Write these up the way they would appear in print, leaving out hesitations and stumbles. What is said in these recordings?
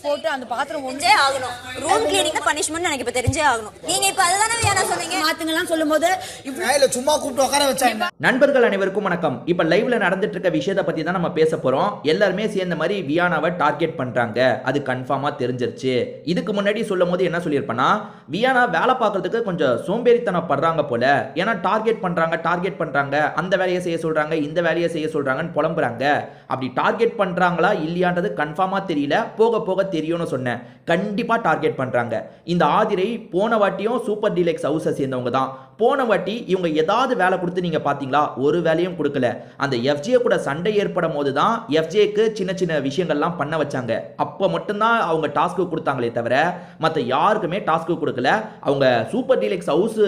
போட்டு அந்த பாத்திரம் ஒன்றே ஆகணும். ரூம் கிளீனிங் தான் பனிஷ்மென்ட் எனக்கு இப்ப தெரிஞ்சே ஆகணும். நீங்க இப்ப அதுதானே வியானா சொன்னீங்க. மாத்துங்கலாம் சொல்லும்போது இப்ப சும்மா கூப்பிட்டு உட்கார வச்சாங்க. நண்பர்கள் அனைவருக்கும் வணக்கம். இப்ப லைவ்ல நடந்துட்டு இருக்க விஷயத்தை பத்தி தான் நம்ம பேச போறோம். எல்லாருமே சேர்ந்த மாதிரி வியானாவை டார்கெட் பண்றாங்க, அது கன்ஃபார்மா தெரிஞ்சிருச்சு. இதுக்கு முன்னாடி சொல்லும் போது என்ன சொல்லியிருப்பேன்னா, வியானா வேலை பார்க்கறதுக்கு கொஞ்சம் சோம்பேறித்தனம் படுறாங்க போல. ஏன்னா டார்கெட் பண்றாங்க, அந்த வேலையை செய்ய சொல்றாங்க, இந்த வேலையை செய்ய சொல்றாங்கன்னு புலம்புறாங்க. அப்படி டார்கெட் பண்றாங்களா இல்லையான்றது கன்ஃபார்மா தெரியல, போக போக தெரியும்னு சொன்னேன். கண்டிப்பா டார்கெட் பண்றாங்க. இந்த ஆதிரை போன வாட்டியும் சூப்பர் டீலக்ஸ் ஹவுஸை சேர்ந்தவங்க தான். போன வாட்டி இவங்க ஏதாவது வேலை கொடுத்து நீங்க பாத்தீங்களா? ஒரு வேலையும் கொடுக்கல. அந்த எஃப்ஜே கூட சண்டை ஏற்படும் போது தான் எஃப்ஜேக்கு சின்ன சின்ன விஷயங்கள்லாம் பண்ண வச்சாங்க. அப்போ மட்டும்தான் அவங்க டாஸ்க்கு கொடுத்தாங்களே தவிர மற்ற யாருக்குமே டாஸ்க்கு கொடுக்கல. அவங்க சூப்பர் டீலக்ஸ் ஹவுஸ்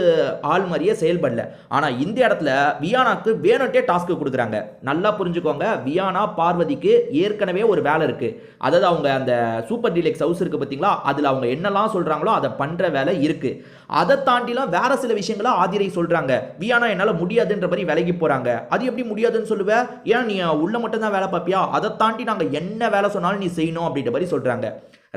ஆள் மாதிரியே செயல்படல. ஆனா இந்த இடத்துல வியானாக்கு வேணுட்டே டாஸ்க்கு கொடுக்குறாங்க. நல்லா புரிஞ்சுக்கோங்க, வியானா பார்வதிக்கு ஏற்கனவே ஒரு வேலை இருக்கு. அதாவது அவங்க அந்த சூப்பர் டீலக்ஸ் ஹவுஸ் இருக்கு பார்த்தீங்களா, அதில் அவங்க என்னெல்லாம் சொல்றாங்களோ அதை பண்ற வேலை இருக்கு. அதை தாண்டிலாம் வேற சில விஷயங்கள ஆதிரை சொல்றாங்க. வியானா என்னால முடியாதுன்ற மாதிரி விலகி போறாங்க. அது எப்படி முடியாதுன்னு சொல்லுவ? ஏன் நீ உள்ள மட்டும் தான் வேலை பார்ப்பியா? அதை தாண்டி நாங்க என்ன வேலை சொன்னாலும் நீ செய்யணும் அப்படின்ற மாதிரி சொல்றாங்க.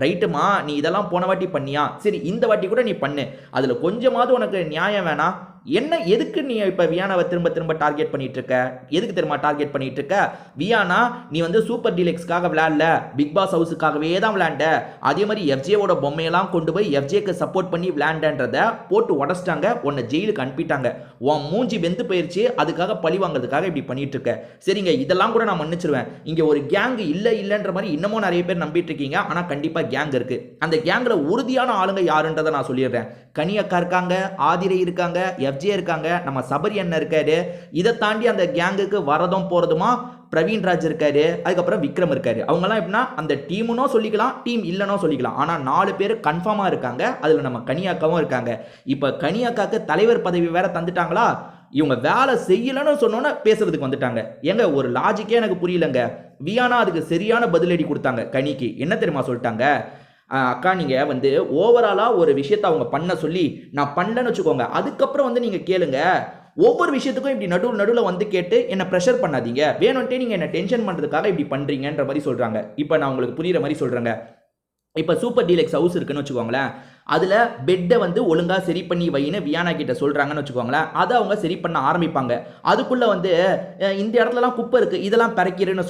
ரைட்டுமா, நீ இதெல்லாம் போன வாட்டி பண்ணியா? சரி, இந்த வாட்டி கூட நீ பண்ணு. அதுல கொஞ்சமாவது உனக்கு நியாயம் வேணா? என்ன, எதுக்கு நீ இப்ப வியானாவை திரும்ப திரும்ப டார்கெட் பண்ணிட்டு இருக்க? எதுக்கு தெரியுமா டார்கெட் பண்ணிட்டு இருக்க? வியானா, நீ வந்து சூப்பர் டீலக்ஸ்க்காக விளையாடல, பிக் பாஸ் ஹவுஸுக்காகவே தான் விளையாண்ட. அதே மாதிரி எஃப்ஜேவோட பொம்மையெல்லாம் கொண்டு போய் எஃப்ஜேக்கு சப்போர்ட் பண்ணி விளையாண்டன்றத போட்டு உடச்சிட்டாங்க, உன்னை ஜெயிலுக்கு அனுப்பிட்டாங்க. உன் மூஞ்சி வெந்து போயிருச்சு, அதுக்காக பழி வாங்குறதுக்காக இப்படி பண்ணிட்டு இருக்க. சரிங்க, இதெல்லாம் கூட நான் மன்னிச்சிருவேன். இங்க ஒரு கேங் இல்லைன்ற மாதிரி இன்னமும் நிறைய பேர் நம்பிட்டு இருக்கீங்க. ஆனா கண்டிப்பா கேங் இருக்கு. அந்த கேங்ல உறுதியான ஆளுங்க யாருன்றதை நான் சொல்லிடுறேன். கனி அக்கா இருக்காங்க, ஆதிரை இருக்காங்க, எஃப்ஜே இருக்காங்க, நம்ம சபரி அண்ணன் இருக்காரு. இதை தாண்டி அந்த கேங்குக்கு வரதும் போறதுமா பிரவீன்ராஜ் இருக்காரு, அதுக்கப்புறம் விக்ரம் இருக்காரு. அவங்கெல்லாம் எப்படின்னா அந்த டீமுனோ சொல்லிக்கலாம், டீம் இல்லைனோ சொல்லிக்கலாம். ஆனால் 4 பேர் கன்ஃபார்மா இருக்காங்க. அதில் நம்ம கனியாக்காவும் இருக்காங்க. இப்போ கனியாக்காக்கு தலைவர் பதவி வேற தந்துட்டாங்களா? இவங்க வேலை செய்யலன்னு சொன்னோன்னு பேசுறதுக்கு வந்துட்டாங்க. ஏங்க, ஒரு லாஜிக்கே எனக்கு புரியலங்க. வியானா அதுக்கு சரியான பதிலடி கொடுத்தாங்க. கனிக்கு என்ன தெரியுமா சொல்லிட்டாங்க? அக்கா, நீங்கள் வந்து ஓவராலாக ஒரு விஷயத்தை அவங்க பண்ண சொல்லி நான் பண்ணலன்னு வச்சுக்கோங்க, அதுக்கப்புறம் வந்து நீங்கள் கேளுங்க. ஒவ்வொரு விஷயத்துக்கும் இப்படி நடுவில் வந்து கேட்டு என்ன ப்ரெஷர் பண்ணாதீங்க. வேணும்ட்டே நீங்கள் என்ன டென்ஷன் பண்ணுறதுக்காக இப்படி பண்ணுறீங்கன்ற மாதிரி சொல்கிறாங்க. இப்போ நான் உங்களுக்கு புரியுற மாதிரி சொல்கிறேங்க. இப்போ சூப்பர் டீலக்ஸ் ஹவுஸ் இருக்குன்னு வச்சுக்கோங்களேன், அதில் பெட்டை வந்து ஒழுங்காக சரி பண்ணி வைன்னு வியானா கிட்ட சொல்கிறாங்கன்னு வச்சுக்கோங்களேன். அதை அவங்க சரி பண்ண ஆரம்பிப்பாங்க. அதுக்குள்ளே வந்து இந்த இடத்துலலாம் குப்பை இருக்குது, இதெல்லாம் பிறக்கிறேன்னு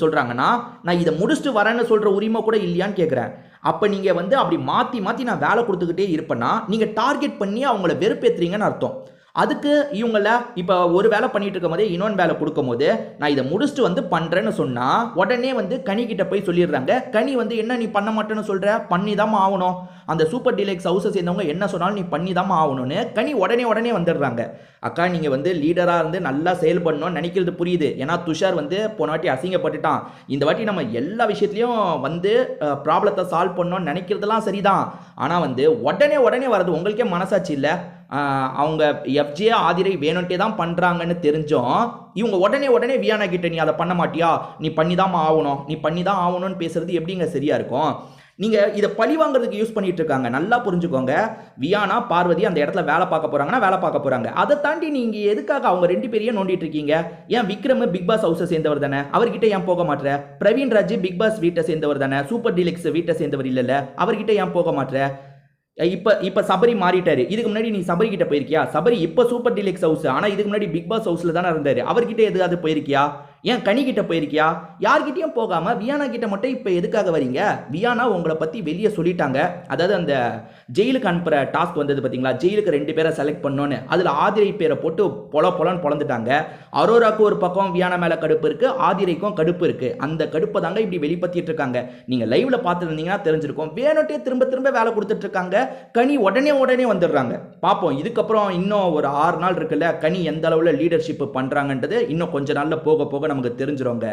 சொல்கிறாங்கன்னா, நான் இதை முடிச்சுட்டு வரேன்னு சொல்கிற உரிமை கூட இல்லையான்னு கேட்குறேன். அப்போ நீங்கள் வந்து அப்படி மாற்றி நான் வேலை கொடுத்துக்கிட்டே இருப்பேன்னா நீங்கள் டார்கெட் பண்ணி அவங்கள வெறுப்பேற்றுறீங்கன்னு அர்த்தம். அதுக்கு இவங்கள இப்போ ஒரு வேலை பண்ணிட்டு இருக்கும் போதே இன்னொன்று வேலை கொடுக்கும் போது நான் இதை முடிச்சுட்டு வந்து பண்ணுறேன்னு சொன்னால் உடனே வந்து கனி கிட்ட போய் சொல்லிடுறாங்க. கனி வந்து என்ன நீ பண்ண மாட்டேன்னு சொல்கிற, பண்ணி தான் ஆகணும். அந்த சூப்பர் டீலக்ஸ் ஹவுஸை சேர்ந்தவங்க என்ன சொன்னாலும் நீ பண்ணி தான் ஆகணும்னு கனி உடனே வந்துடுறாங்க. அக்கா, நீங்கள் வந்து லீடராக இருந்து நல்லா செயல்படணும்னு நினைக்கிறது புரியுது. ஏன்னா துஷார் வந்து போன வாட்டி அசிங்கப்பட்டுட்டான். இந்த வாட்டி நம்ம எல்லா விஷயத்துலையும் வந்து ப்ராப்ளத்தை சால்வ் பண்ணணும்னு நினைக்கிறதுலாம் சரிதான். ஆனால் வந்து உடனே வர்றது உங்களுக்கே மனசாட்சி இல்லை? அவங்க எஃப்ஜே ஆதிரை வேணும்ட்டே தான் பண்ணுறாங்கன்னு தெரிஞ்சோம் இவங்க உடனே வியானா கிட்ட நீ அதை பண்ண மாட்டியா, நீ பண்ணி தான் ஆகணும்னு பேசுறது எப்படிங்க சரியா இருக்கும்? நீங்கள் இதை பழி வாங்குறதுக்கு யூஸ் பண்ணிட்டு இருக்காங்க. நல்லா புரிஞ்சுக்கோங்க. வியானா பார்வதி அந்த இடத்துல வேலை பார்க்க போறாங்க. அதை தாண்டி நீங்க எதுக்காக அவங்க 2 பேரையும் நோண்டிட்டு இருக்கீங்க? ஏன் விக்ரம் பிக் பாஸ் ஹவுஸை சேர்ந்தவர் தானே, அவர்கிட்ட ஏன் போக மாட்டேற? பிரவீன்ராஜ் பிக் பாஸ் வீட்டை சேர்ந்தவர் தானே, சூப்பர் டீலக்ஸ் வீட்டை சேர்ந்தவர் இல்லைல்ல, அவர்கிட்ட ஏன் போக மாட்டேற? இப்ப சபரி மாறிட்டாரு. இதுக்கு முன்னாடி நீ சபரி கிட்ட போயிருக்கியா? சபரி இப்ப சூப்பர் டீலக்ஸ் ஹவுஸ், ஆனா இதுக்கு முன்னாடி பிக் பாஸ் ஹவுஸ்ல தானே இருந்தாரு. அவர்கிட்ட எதுக்காவது போயிருக்கியா? ஏன் கனி கிட்ட போயிருக்கியா? யார்கிட்டயும் போகாம வியானா கிட்ட மட்டும் இப்ப எதுக்காக வரீங்க? வியானா உங்களை பத்தி வெளியே சொல்லிட்டாங்க. அதாவது அந்த ஜெயிலுக்கு அனுப்புற டாஸ்க் வந்தது பாத்தீங்களா, ஜெயிலுக்கு 2 பேரை செலக்ட் பண்ணோன்னு, அதுல ஆதிரை பேரை போட்டு பொலன்னு பொழந்துட்டாங்க. அரோராக்கு ஒரு பக்கம் வியானா மேல கடுப்பு இருக்கு, ஆதிரைக்கும் கடுப்பு இருக்கு. அந்த கடுப்பை தாங்க இப்படி வெளிப்படுத்திட்டு இருக்காங்க. நீங்க லைவ்ல பார்த்துருந்தீங்கன்னா தெரிஞ்சிருக்கும். வேணுட்டே திரும்ப வேலை கொடுத்துட்டு இருக்காங்க. கனி உடனே வந்துடுறாங்க. பார்ப்போம், இதுக்கப்புறம் இன்னும் ஒரு 6 நாள் இருக்குல்ல, கனி எந்த அளவுல லீடர்ஷிப் பண்றாங்கன்றது இன்னும் கொஞ்ச நாள்ல போக நமக்கு தெரிஞ்சிருங்க.